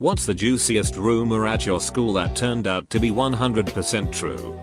What's the juiciest rumor at your school that turned out to be 100% true?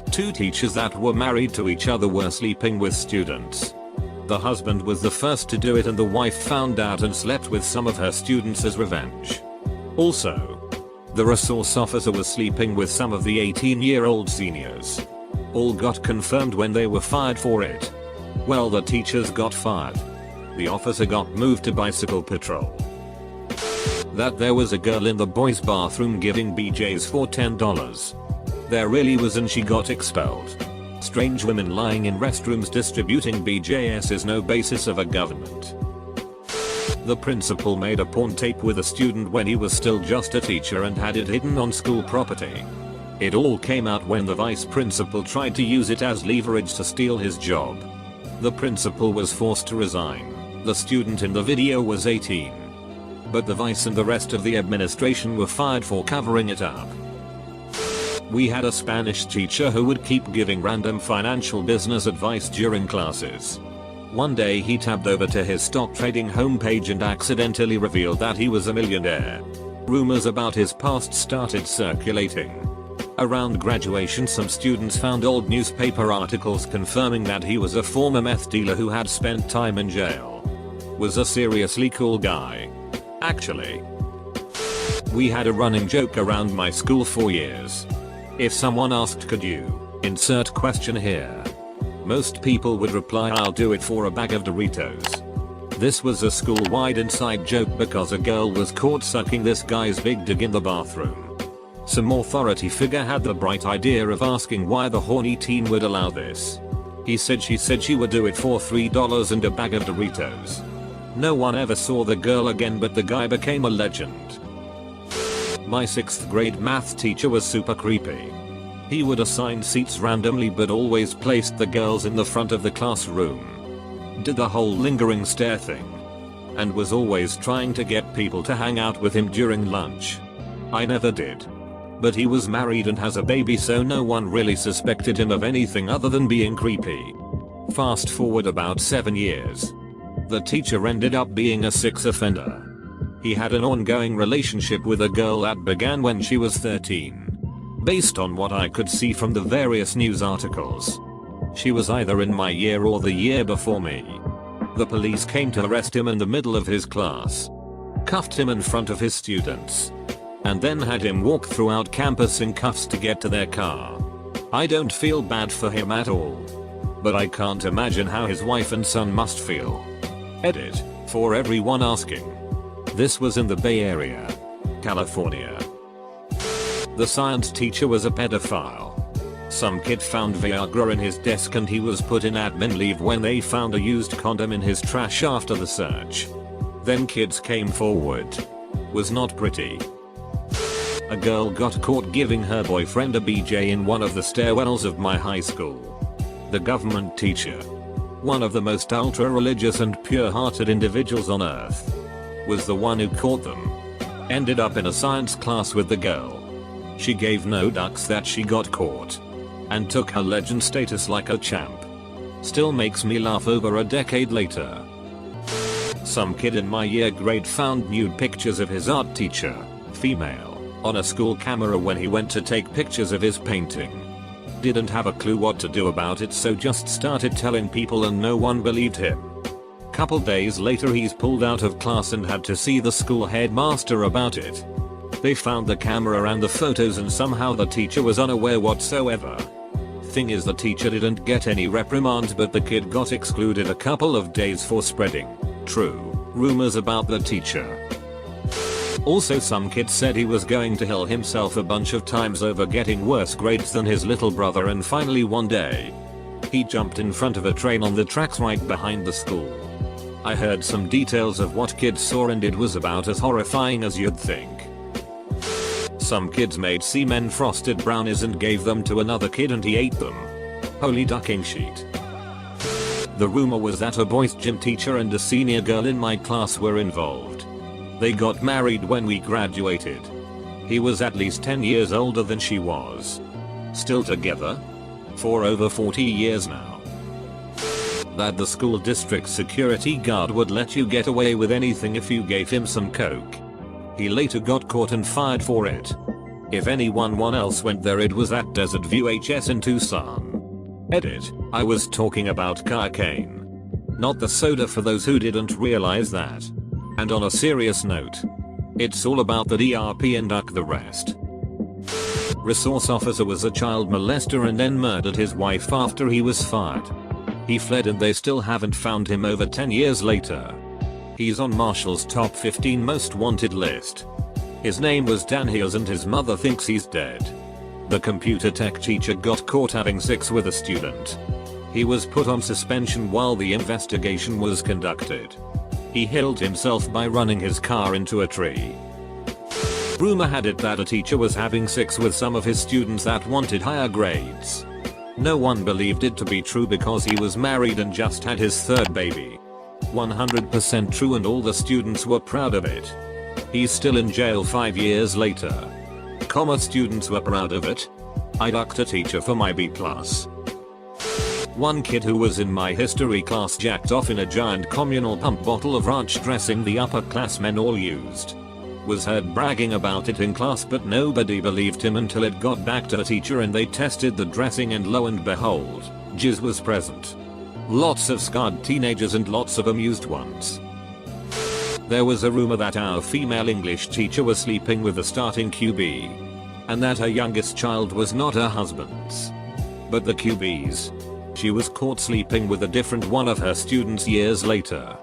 Two teachers that were married to each other were sleeping with students. The husband was the first to do it and the wife found out and slept with some of her students as revenge. Also, the resource officer was sleeping with some of the 18-year-old seniors. All got confirmed when they were fired for it. Well, the teachers got fired. The officer got moved to bicycle patrol. That there was a girl in the boys' bathroom giving BJs for $10. There really was, and she got expelled. Strange women lying in restrooms distributing BJs is no basis of a government. The principal made a porn tape with a student when he was still just a teacher and had it hidden on school property. It all came out when the vice principal tried to use it as leverage to steal his job. The principal was forced to resign. The student in the video was 18. But the vice and the rest of the administration were fired for covering it up. We had a Spanish teacher who would keep giving random financial business advice during classes. One day he tabbed over to his stock trading homepage and accidentally revealed that he was a millionaire. Rumors about his past started circulating. Around graduation, some students found old newspaper articles confirming that he was a former meth dealer who had spent time in jail. Was a seriously cool guy. Actually. We had a running joke around my school for years. If someone asked, "Could you insert question here?" most people would reply, "I'll do it for a bag of Doritos." This was a school-wide inside joke because a girl was caught sucking this guy's big dig in the bathroom. Some authority figure had the bright idea of asking why the horny teen would allow this. She said she would do it for $3 and a bag of Doritos. No one ever saw the girl again, but the guy became a legend. My 6th grade math teacher was super creepy. He would assign seats randomly but always placed the girls in the front of the classroom. Did the whole lingering stare thing. And was always trying to get people to hang out with him during lunch. I never did. But he was married and has a baby, so no one really suspected him of anything other than being creepy. Fast forward about 7 years. The teacher ended up being a sex offender. He had an ongoing relationship with a girl that began when she was 13. Based on what I could see from the various news articles, she was either in my year or the year before me. The police came to arrest him in the middle of his class, cuffed him in front of his students, and then had him walk throughout campus in cuffs to get to their car. I don't feel bad for him at all. But I can't imagine how his wife and son must feel. Edit, for everyone asking. This was in the Bay Area, California. The science teacher was a pedophile. Some kid found Viagra in his desk and he was put in admin leave when they found a used condom in his trash after the search. Then kids came forward. Was not pretty. A girl got caught giving her boyfriend a BJ in one of the stairwells of my high school. The government teacher, one of the most ultra-religious and pure-hearted individuals on earth, was the one who caught them. Ended up in a science class with the girl. She gave no ducks that she got caught. And took her legend status like a champ. Still makes me laugh over a decade later. Some kid in my year grade found nude pictures of his art teacher, female, on a school camera when he went to take pictures of his painting. Didn't have a clue what to do about it, so just started telling people and no one believed him. Couple days later he's pulled out of class and had to see the school headmaster about it. They found the camera and the photos and somehow the teacher was unaware whatsoever. Thing is, the teacher didn't get any reprimands, but the kid got excluded a couple of days for spreading true rumors about the teacher. Also, some kid said he was going to kill himself a bunch of times over getting worse grades than his little brother, and finally one day, he jumped in front of a train on the tracks right behind the school. I heard some details of what kids saw and it was about as horrifying as you'd think. Some kids made semen frosted brownies and gave them to another kid and he ate them. Holy ducking sheet. The rumor was that a boys gym teacher and a senior girl in my class were involved. They got married when we graduated. He was at least 10 years older than she was. Still together? For over 40 years now. That the school district security guard would let you get away with anything if you gave him some coke. He later got caught and fired for it. If anyone else went there, it was at Desert View HS in Tucson. Edit. I was talking about cocaine. Not the soda, for those who didn't realize that. And on a serious note, it's all about the DRP and duck the rest. Resource officer was a child molester and then murdered his wife after he was fired. He fled and they still haven't found him over 10 years later. He's on Marshall's top 15 most wanted list. His name was Dan Hughes and his mother thinks he's dead. The computer tech teacher got caught having sex with a student. He was put on suspension while the investigation was conducted. He killed himself by running his car into a tree. Rumor had it that a teacher was having sex with some of his students that wanted higher grades. No one believed it to be true because he was married and just had his third baby. 100% true, and all the students were proud of it. He's still in jail 5 years later. Students were proud of it. I ducked a teacher for my B+. One kid who was in my history class jacked off in a giant communal pump bottle of ranch dressing the upperclassmen all used. Was heard bragging about it in class, but nobody believed him until it got back to the teacher and they tested the dressing, and lo and behold, jizz was present. Lots of scarred teenagers and lots of amused ones. There was a rumor that our female English teacher was sleeping with the starting QB, and that her youngest child was not her husband's, but the QB's. She was caught sleeping with a different one of her students years later.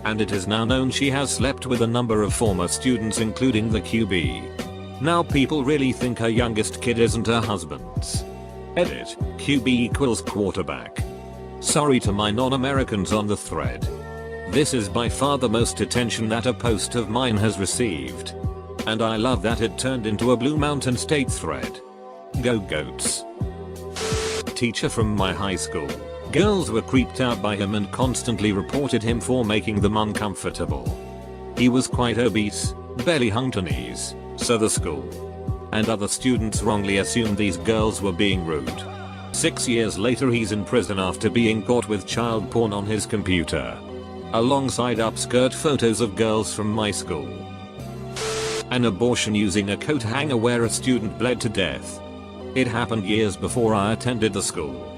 And it is now known she has slept with a number of former students, including the QB. Now people really think her youngest kid isn't her husband's. Edit. QB equals quarterback. Sorry to my non-Americans on the thread. This is by far the most attention that a post of mine has received. And I love that it turned into a Blue Mountain State thread. Go Goats. Teacher from my high school. Girls were creeped out by him and constantly reported him for making them uncomfortable. He was quite obese, barely hung to knees, so the school and other students wrongly assumed these girls were being rude. 6 years later he's in prison after being caught with child porn on his computer, alongside upskirt photos of girls from my school. An abortion using a coat hanger where a student bled to death. It happened years before I attended the school,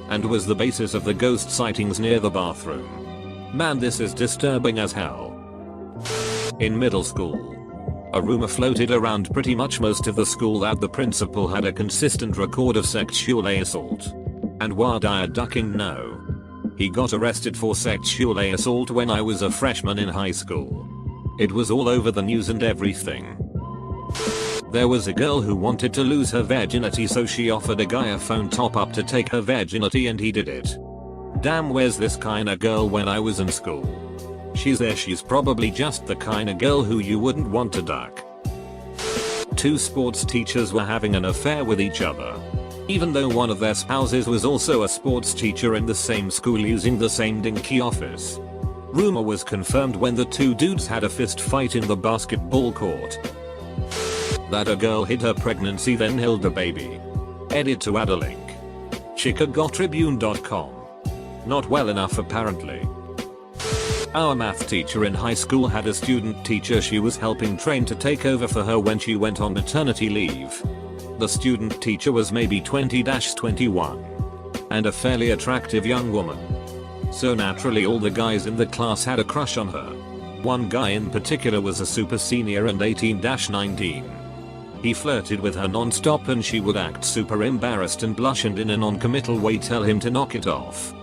and was the basis of the ghost sightings near the bathroom. Man, this is disturbing as hell. In middle school, a rumor floated around pretty much most of the school that the principal had a consistent record of sexual assault. And while I ducking no, he got arrested for sexual assault when I was a freshman in high school. It was all over the news and everything. There was a girl who wanted to lose her virginity, so she offered a guy a phone top up to take her virginity, and he did it. Damn, where's this kinda girl when I was in school? She's there, she's probably just the kinda girl who you wouldn't want to duck. 2 sports teachers were having an affair with each other, even though one of their spouses was also a sports teacher in the same school using the same dinky office. Rumor was confirmed when the 2 dudes had a fist fight in the basketball court. That a girl hid her pregnancy then held the baby. Edit to add a link. chicagotribune.com. Not well enough apparently. Our math teacher in high school had a student teacher she was helping train to take over for her when she went on maternity leave. The student teacher was maybe 20-21. And a fairly attractive young woman. So naturally all the guys in the class had a crush on her. One guy in particular was a super senior and 18-19. He flirted with her non-stop and she would act super embarrassed and blush and in a non-committal way tell him to knock it off.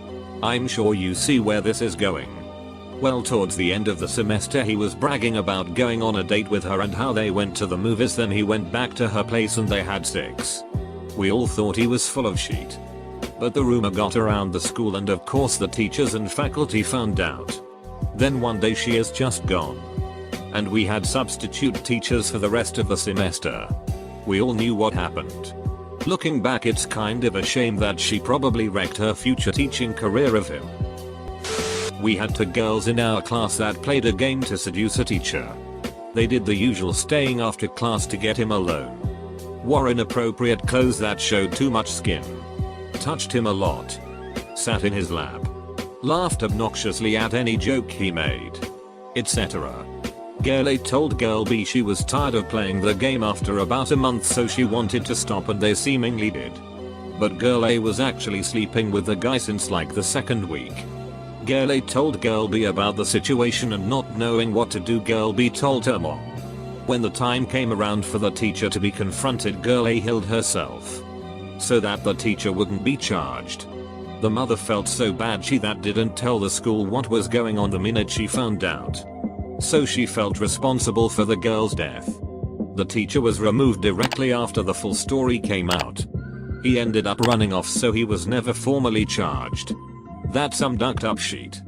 I'm sure you see where this is going. Well, towards the end of the semester he was bragging about going on a date with her and how they went to the movies, then he went back to her place and they had sex. We all thought he was full of shit. But the rumor got around the school and of course the teachers and faculty found out. Then one day she is just gone. And we had substitute teachers for the rest of the semester. We all knew what happened. Looking back, it's kind of a shame that she probably wrecked her future teaching career of him. We had 2 girls in our class that played a game to seduce a teacher. They did the usual staying after class to get him alone. Wore inappropriate clothes that showed too much skin. Touched him a lot. Sat in his lap. Laughed obnoxiously at any joke he made. Etc. Girl A told Girl B she was tired of playing the game after about a month, so she wanted to stop, and they seemingly did. But Girl A was actually sleeping with the guy since like the second week. Girl A told Girl B about the situation, and not knowing what to do, Girl B told her mom. When the time came around for the teacher to be confronted, Girl A hid herself so that the teacher wouldn't be charged. The mother felt so bad she didn't tell the school what was going on the minute she found out. So she felt responsible for the girl's death. The teacher was removed directly after the full story came out. He ended up running off, so he was never formally charged. That summed up sheet.